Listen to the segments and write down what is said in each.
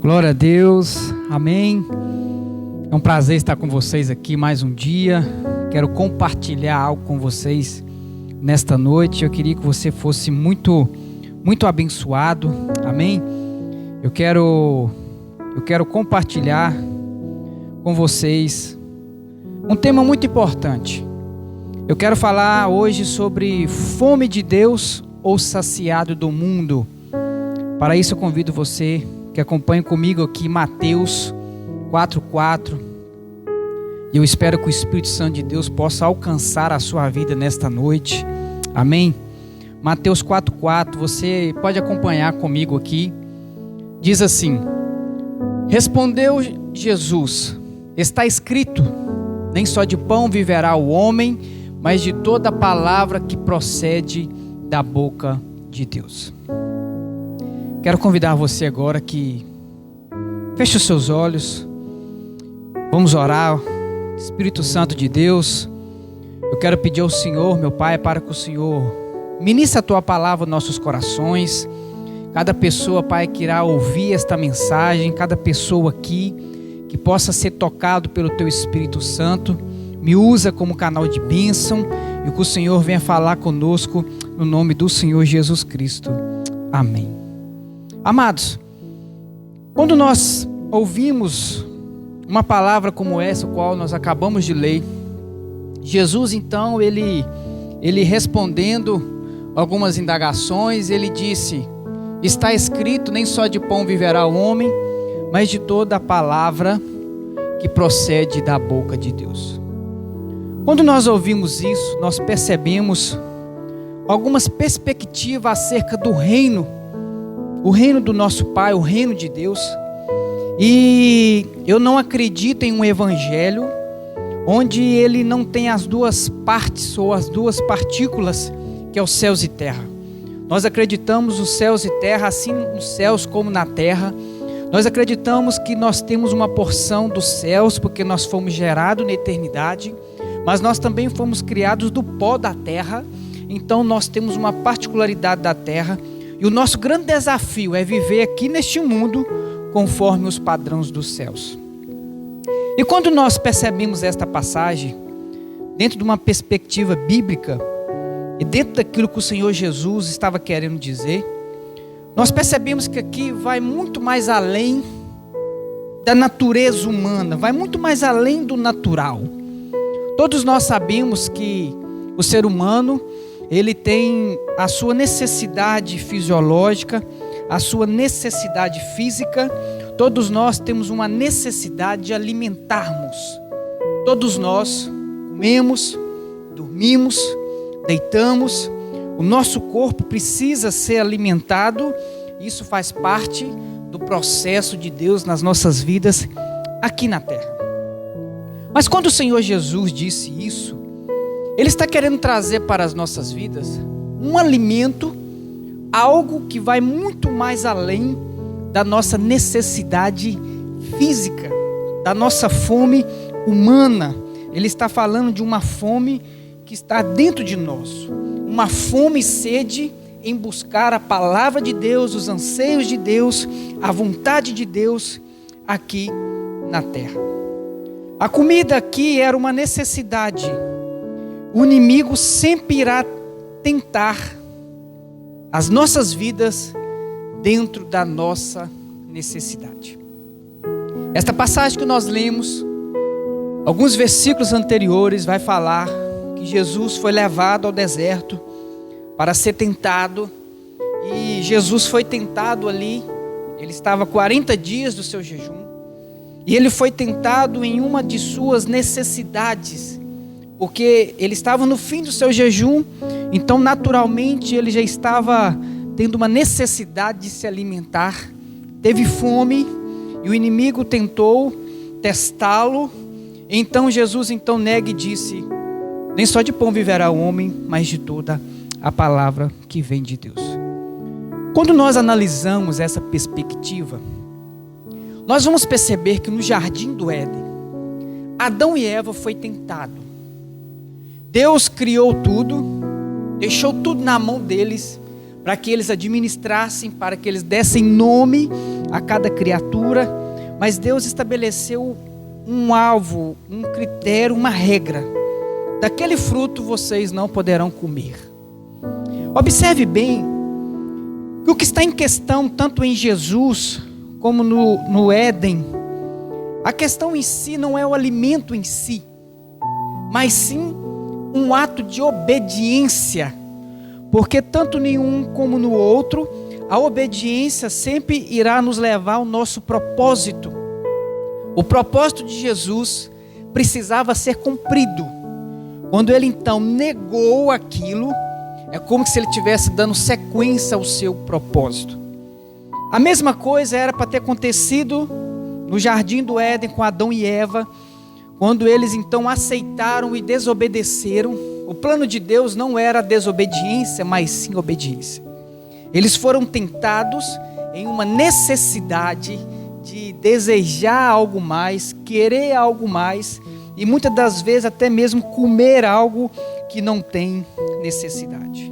Glória a Deus, amém. É um prazer estar com vocês aqui mais um dia. Quero compartilhar algo com vocês nesta noite. Eu queria que você fosse muito abençoado, amém. Eu quero compartilhar com vocês um tema muito importante. Eu quero falar hoje sobre fome de Deus ou saciado do mundo. Para isso eu convido você que acompanhe comigo aqui Mateus 4:4. E eu espero que o Espírito Santo de Deus possa alcançar a sua vida nesta noite. Amém? Mateus 4:4, você pode acompanhar comigo aqui. Diz assim: Respondeu Jesus: Está escrito, nem só de pão viverá o homem, mas de toda palavra que procede da boca de Deus. Quero convidar você agora que feche os seus olhos. Vamos orar. Espírito Santo de Deus, eu quero pedir ao Senhor, meu Pai, para que o Senhor ministre a Tua palavra nos nossos corações. Cada pessoa, Pai, que irá ouvir esta mensagem, cada pessoa aqui que possa ser tocado pelo Teu Espírito Santo, me usa como canal de bênção e que o Senhor venha falar conosco no nome do Senhor Jesus Cristo. Amém. Amados, quando nós ouvimos uma palavra como essa, qual nós acabamos de ler, Jesus então, ele respondendo algumas indagações, ele disse: está escrito, nem só de pão viverá o homem, mas de toda a palavra que procede da boca de Deus. Quando nós ouvimos isso, nós percebemos algumas perspectivas acerca do reino, o reino do nosso Pai, o reino de Deus. E eu não acredito em um evangelho onde ele não tem as duas partes ou as duas partículas, que é os céus e terra. Nós acreditamos os céus e terra, assim nos céus como na terra. Nós acreditamos que nós temos uma porção dos céus, porque nós fomos gerados na eternidade, mas nós também fomos criados do pó da terra. Então nós temos uma particularidade da terra. E o nosso grande desafio é viver aqui neste mundo conforme os padrões dos céus. E quando nós percebemos esta passagem, dentro de uma perspectiva bíblica, e dentro daquilo que o Senhor Jesus estava querendo dizer, nós percebemos que aqui vai muito mais além da natureza humana, vai muito mais além do natural. Todos nós sabemos que o ser humano, ele tem a sua necessidade fisiológica, a sua necessidade física. Todos nós temos uma necessidade de alimentarmos. Todos nós comemos, dormimos, deitamos. O nosso corpo precisa ser alimentado. Isso faz parte do processo de Deus nas nossas vidas aqui na terra. Mas quando o Senhor Jesus disse isso, Ele está querendo trazer para as nossas vidas um alimento, algo que vai muito mais além da nossa necessidade física, da nossa fome humana. Ele está falando de uma fome que está dentro de nós, uma fome e sede em buscar a palavra de Deus, os anseios de Deus, a vontade de Deus aqui na terra. A comida aqui era uma necessidade. O inimigo sempre irá tentar as nossas vidas dentro da nossa necessidade. Esta passagem que nós lemos, alguns versículos anteriores, vai falar que Jesus foi levado ao deserto para ser tentado. E Jesus foi tentado ali, ele estava 40 dias do seu jejum, e ele foi tentado em uma de suas necessidades, porque ele estava no fim do seu jejum, então naturalmente ele já estava tendo uma necessidade de se alimentar, teve fome, e o inimigo tentou testá-lo. Então Jesus nega e disse: nem só de pão viverá o homem, mas de toda a palavra que vem de Deus. Quando nós analisamos essa perspectiva, nós vamos perceber que no jardim do Éden, Adão e Eva foi tentado. Deus criou tudo, deixou tudo na mão deles, para que eles administrassem, para que eles dessem nome a cada criatura, mas Deus estabeleceu um alvo, um critério, uma regra: daquele fruto vocês não poderão comer. Observe bem que o que está em questão, tanto em Jesus como no Éden, a questão em si não é o alimento em si, mas sim um ato de obediência, porque tanto nenhum como no outro, a obediência sempre irá nos levar ao nosso propósito. O propósito de Jesus precisava ser cumprido. Quando ele então negou aquilo, é como se ele estivesse dando sequência ao seu propósito. A mesma coisa era para ter acontecido no jardim do Éden com Adão e Eva, quando eles então aceitaram e desobedeceram. O plano de Deus não era desobediência, mas sim obediência. Eles foram tentados em uma necessidade de desejar algo mais, querer algo mais, e muitas das vezes até mesmo comer algo que não tem necessidade.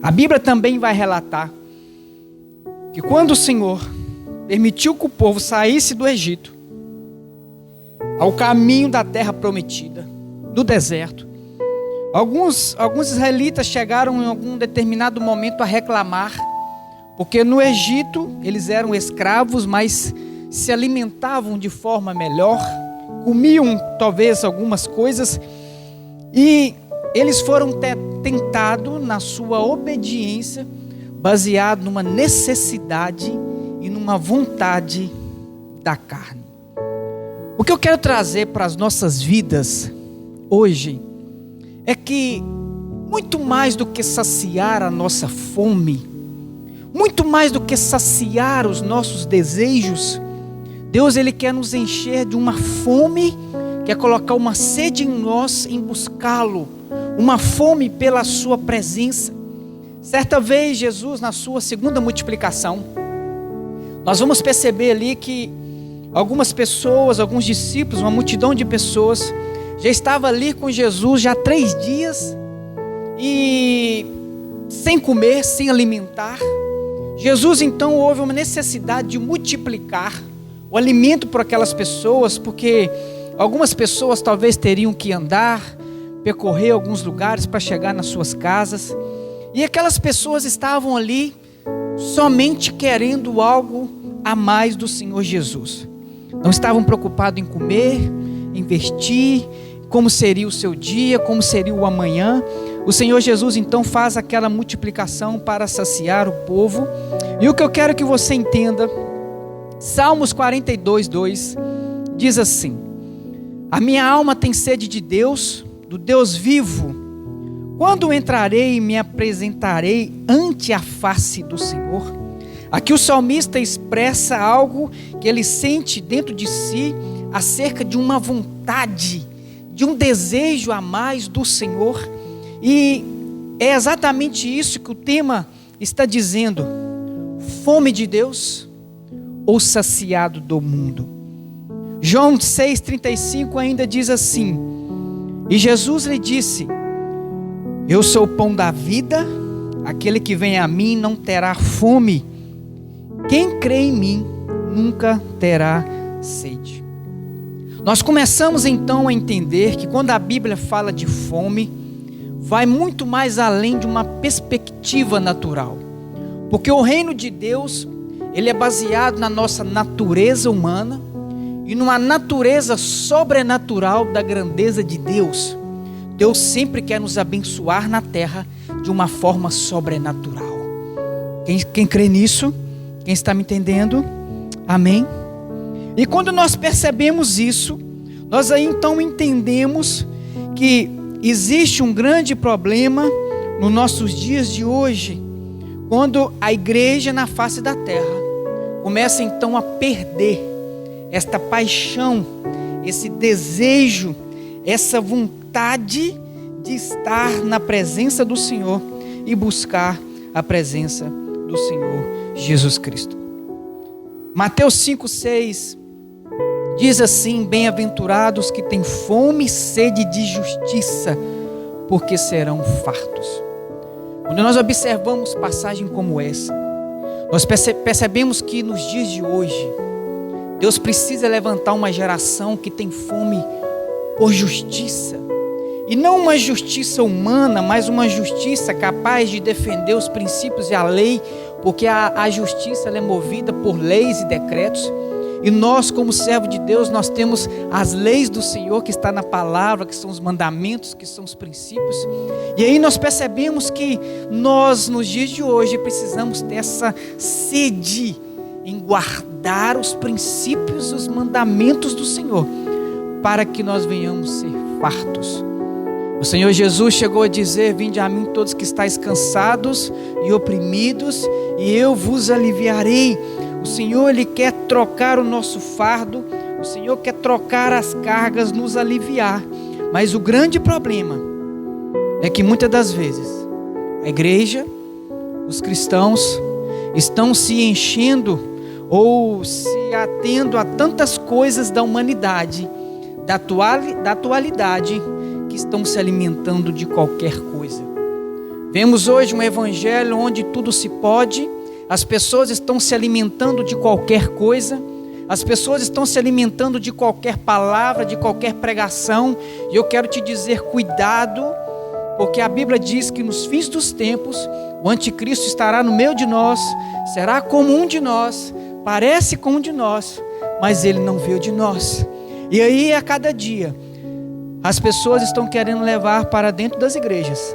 A Bíblia também vai relatar que quando o Senhor permitiu que o povo saísse do Egito ao caminho da terra prometida, do deserto, alguns israelitas chegaram em algum determinado momento a reclamar, porque no Egito eles eram escravos, mas se alimentavam de forma melhor, comiam talvez algumas coisas, e eles foram tentados na sua obediência, baseado numa necessidade e numa vontade da carne. O que eu quero trazer para as nossas vidas hoje é que muito mais do que saciar a nossa fome, muito mais do que saciar os nossos desejos, Deus ele quer nos encher de uma fome, quer colocar uma sede em nós em buscá-lo, uma fome pela sua presença. Certa vez Jesus, na sua segunda multiplicação, nós vamos perceber ali que algumas pessoas, alguns discípulos, uma multidão de pessoas já estava ali com Jesus já 3 dias e sem comer, sem alimentar. Jesus então houve uma necessidade de multiplicar o alimento para aquelas pessoas, porque algumas pessoas talvez teriam que andar, percorrer alguns lugares para chegar nas suas casas, e aquelas pessoas estavam ali somente querendo algo a mais do Senhor Jesus. Não estavam preocupados em comer, em vestir, como seria o seu dia, como seria o amanhã. O Senhor Jesus então faz aquela multiplicação para saciar o povo. E o que eu quero que você entenda, Salmos 42:2 diz assim: a minha alma tem sede de Deus, do Deus vivo. Quando entrarei e me apresentarei ante a face do Senhor? Aqui o salmista expressa algo que ele sente dentro de si acerca de uma vontade, de um desejo a mais do Senhor. E é exatamente isso que o tema está dizendo: fome de Deus ou saciado do mundo? João 6,35 ainda diz assim: e Jesus lhe disse: eu sou o pão da vida, aquele que vem a mim não terá fome, quem crê em mim nunca terá sede. Nós começamos então a entender que quando a Bíblia fala de fome, vai muito mais além de uma perspectiva natural, porque o reino de Deus, ele é baseado na nossa natureza humana e numa natureza sobrenatural da grandeza de Deus. Deus sempre quer nos abençoar na terra de uma forma sobrenatural. Quem crê nisso? Quem está me entendendo? Amém? E quando nós percebemos isso, nós aí então entendemos que existe um grande problema nos nossos dias de hoje, quando a igreja na face da terra começa então a perder esta paixão, esse desejo, essa vontade de estar na presença do Senhor e buscar a presença do Senhor Jesus Cristo. Mateus 5,6 diz assim: bem-aventurados que têm fome e sede de justiça, porque serão fartos. Quando nós observamos passagem como essa, nós percebemos que nos dias de hoje, Deus precisa levantar uma geração que tem fome por justiça. E não uma justiça humana, mas uma justiça capaz de defender os princípios e a lei, porque a justiça ela é movida por leis e decretos. E nós, como servo de Deus, nós temos as leis do Senhor que está na palavra, que são os mandamentos, que são os princípios. E aí nós percebemos que nós, nos dias de hoje, precisamos ter essa sede em guardar os princípios, os mandamentos do Senhor, para que nós venhamos ser fartos. O Senhor Jesus chegou a dizer: vinde a mim todos que estáis cansados e oprimidos, e eu vos aliviarei. O Senhor, Ele quer trocar o nosso fardo, o Senhor quer trocar as cargas, nos aliviar. Mas o grande problema é que muitas das vezes a igreja, os cristãos, estão se enchendo ou se atendo a tantas coisas da humanidade, da atualidade, que estão se alimentando de qualquer coisa. Vemos hoje um evangelho onde tudo se pode. As pessoas estão se alimentando de qualquer coisa, as pessoas estão se alimentando de qualquer palavra, de qualquer pregação, e eu quero te dizer, cuidado, porque a Bíblia diz que nos fins dos tempos, o anticristo estará no meio de nós, será como um de nós, parece com um de nós, mas ele não veio de nós. E aí a cada dia, as pessoas estão querendo levar para dentro das igrejas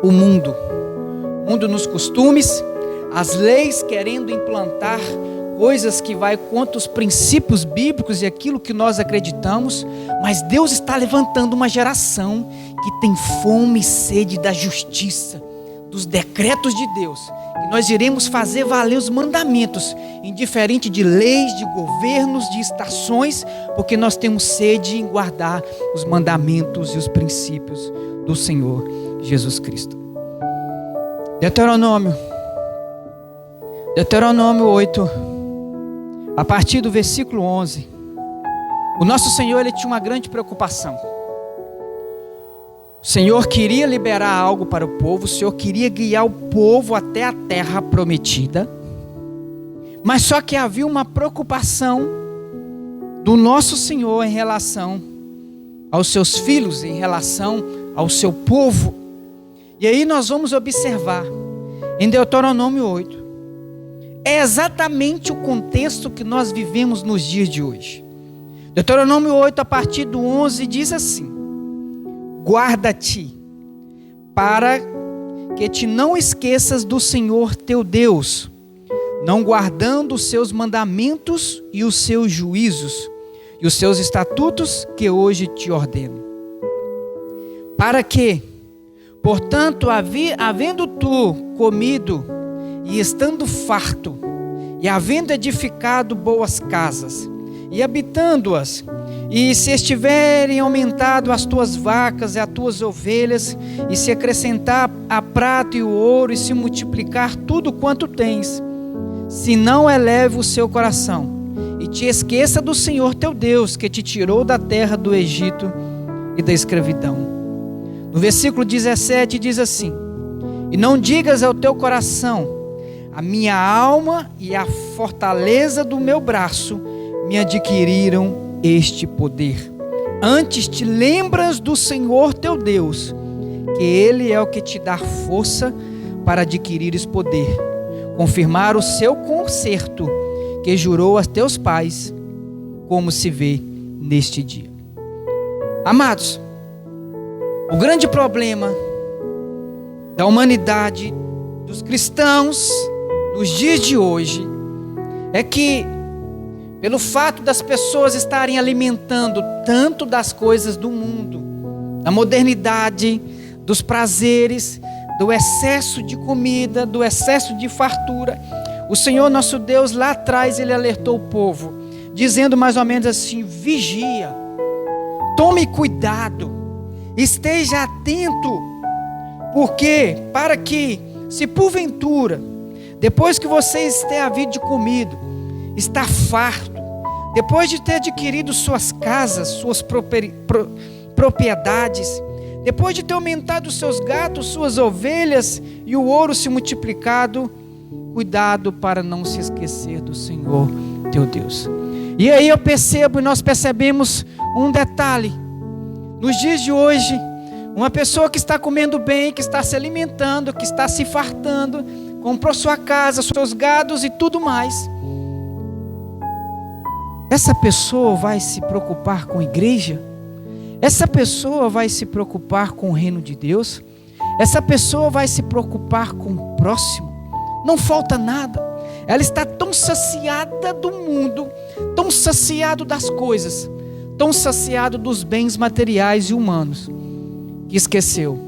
o mundo nos costumes, as leis, querendo implantar coisas que vai contra os princípios bíblicos e aquilo que nós acreditamos. Mas Deus está levantando uma geração que tem fome e sede da justiça, dos decretos de Deus, que nós iremos fazer valer os mandamentos, indiferente de leis, de governos, de estações, porque nós temos sede em guardar os mandamentos e os princípios do Senhor Jesus Cristo. Deuteronômio 8, a partir do versículo 11, o nosso Senhor, Ele tinha uma grande preocupação. O Senhor queria liberar algo para o povo, o Senhor queria guiar o povo até a terra prometida, mas só que havia uma preocupação do nosso Senhor em relação aos seus filhos, em relação ao seu povo. E aí nós vamos observar em Deuteronômio 8, é exatamente o contexto que nós vivemos nos dias de hoje. Deuteronômio 8, a partir do 11, diz assim: guarda-te, para que te não esqueças do Senhor teu Deus, não guardando os seus mandamentos e os seus juízos, e os seus estatutos que hoje te ordeno. Para que, portanto, havendo tu comido e estando farto, e havendo edificado boas casas, e habitando-as, e se estiverem aumentado as tuas vacas e as tuas ovelhas, e se acrescentar a prata e o ouro, e se multiplicar tudo quanto tens, se não eleve o seu coração, e te esqueça do Senhor teu Deus, que te tirou da terra do Egito e da escravidão. No versículo 17 diz assim: e não digas ao teu coração: a minha alma e a fortaleza do meu braço me adquiriram este poder. Antes te lembras do Senhor teu Deus, que Ele é o que te dá força para adquirires poder, confirmar o seu concerto que jurou a teus pais, como se vê neste dia. Amados, o grande problema da humanidade, dos cristãos, nos dias de hoje, é que, pelo fato das pessoas estarem alimentando tanto das coisas do mundo, da modernidade, dos prazeres, do excesso de comida, do excesso de fartura, o Senhor nosso Deus lá atrás, Ele alertou o povo, dizendo mais ou menos assim: vigia, tome cuidado, esteja atento, porque para que, se porventura, depois que vocês têm havido comido, está farto, depois de ter adquirido suas casas, suas propriedades, depois de ter aumentado os seus gatos, suas ovelhas e o ouro se multiplicado, cuidado para não se esquecer do Senhor teu Deus. E aí eu percebo, e nós percebemos um detalhe. Nos dias de hoje, uma pessoa que está comendo bem, que está se alimentando, que está se fartando, comprou sua casa, seus gados e tudo mais, essa pessoa vai se preocupar com a igreja? Essa pessoa vai se preocupar com o reino de Deus? Essa pessoa vai se preocupar com o próximo? Não falta nada. Ela está tão saciada do mundo, tão saciado das coisas, tão saciado dos bens materiais e humanos, que esqueceu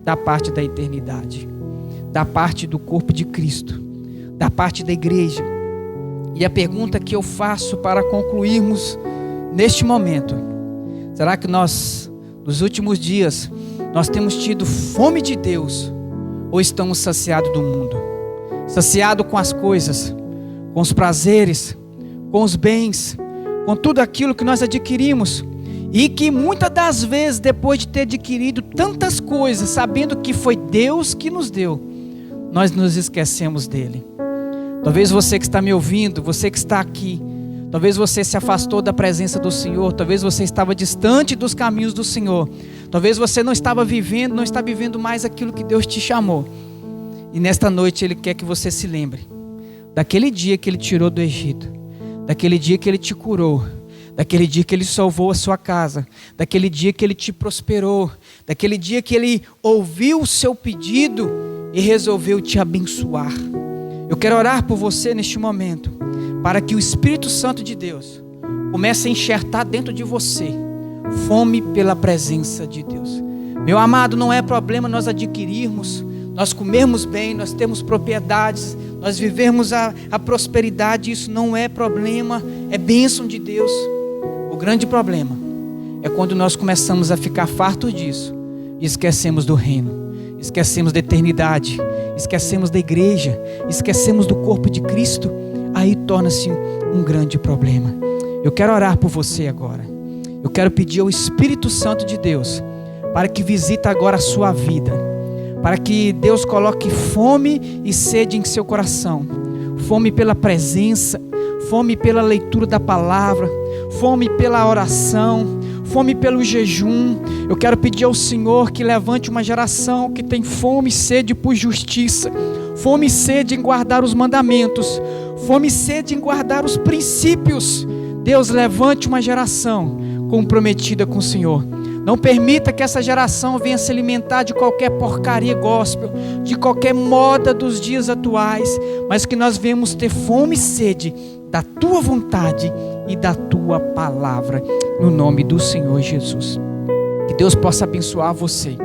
da parte da eternidade, da parte do corpo de Cristo, da parte da igreja. E a pergunta que eu faço para concluirmos neste momento: será que nós, nos últimos dias, nós temos tido fome de Deus, ou estamos saciados do mundo? Saciado com as coisas, com os prazeres, com os bens, com tudo aquilo que nós adquirimos, e que muitas das vezes, depois de ter adquirido tantas coisas, sabendo que foi Deus que nos deu, nós nos esquecemos dele. Talvez você que está me ouvindo, você que está aqui, talvez você se afastou da presença do Senhor, talvez você estava distante dos caminhos do Senhor, talvez você não está vivendo mais aquilo que Deus te chamou. E nesta noite Ele quer que você se lembre daquele dia que Ele tirou do Egito, daquele dia que Ele te curou, daquele dia que Ele salvou a sua casa, daquele dia que Ele te prosperou, daquele dia que Ele ouviu o seu pedido e resolveu te abençoar. Eu quero orar por você neste momento, para que o Espírito Santo de Deus comece a enxertar dentro de você fome pela presença de Deus. Meu amado, não é problema nós adquirirmos, nós comermos bem, nós temos propriedades, nós vivemos a prosperidade, isso não é problema, é bênção de Deus. O grande problema é quando nós começamos a ficar fartos disso e esquecemos do reino, esquecemos da eternidade, esquecemos da igreja, esquecemos do corpo de Cristo. Aí torna-se um grande problema. Eu quero orar por você agora. Eu quero pedir ao Espírito Santo de Deus para que visite agora a sua vida, para que Deus coloque fome e sede em seu coração, fome pela presença, fome pela leitura da palavra, fome pela oração, fome pelo jejum. Eu quero pedir ao Senhor que levante uma geração que tem fome e sede por justiça, fome e sede em guardar os mandamentos, fome e sede em guardar os princípios. Deus, levante uma geração comprometida com o Senhor. Não permita que essa geração venha se alimentar de qualquer porcaria gospel, de qualquer moda dos dias atuais, mas que nós venhamos ter fome e sede da Tua vontade e da Tua palavra, no nome do Senhor Jesus. Que Deus possa abençoar você.